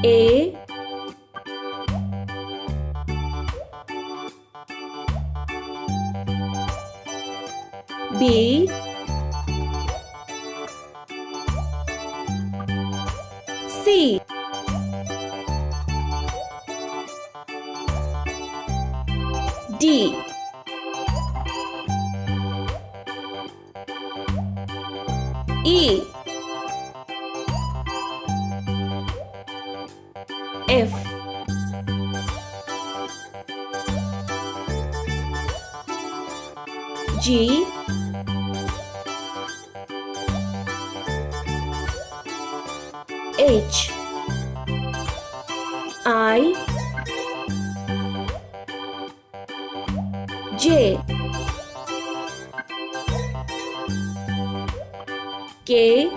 A B C D E F G H I J K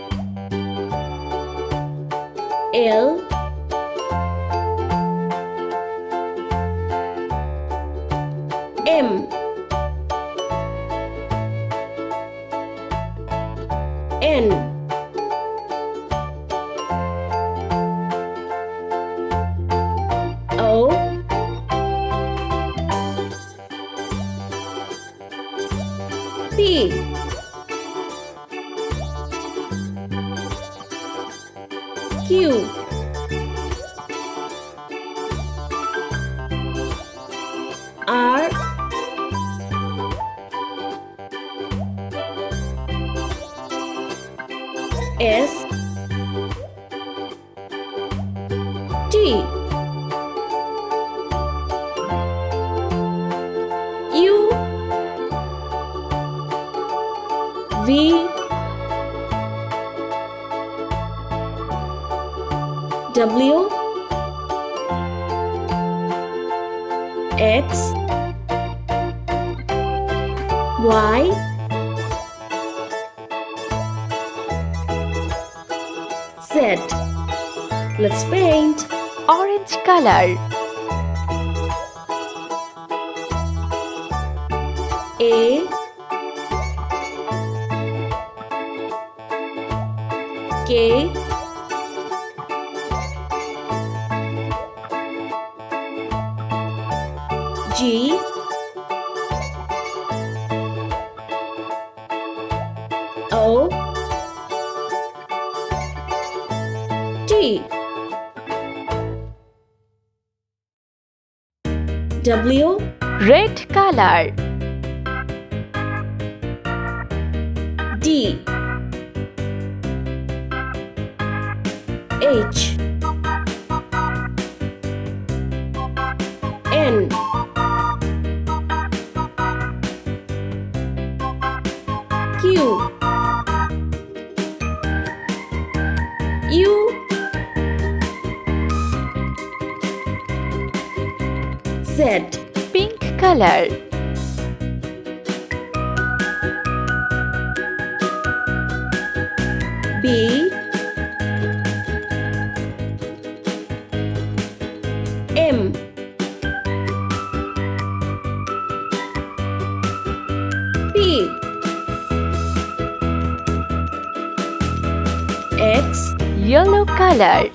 L M N O P Q R S T U V W X Y Z. Let's paint. Orange color. A K G O T W Red color. D H N Q U Z. Pink color. B M P X Yellow color.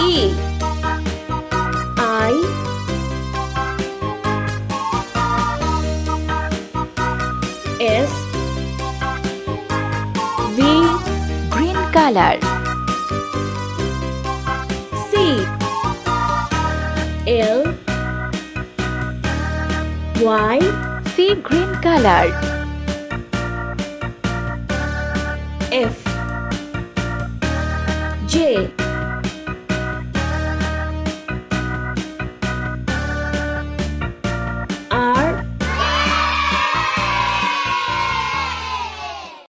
E I S V Green color. C L Y Sea green color. F J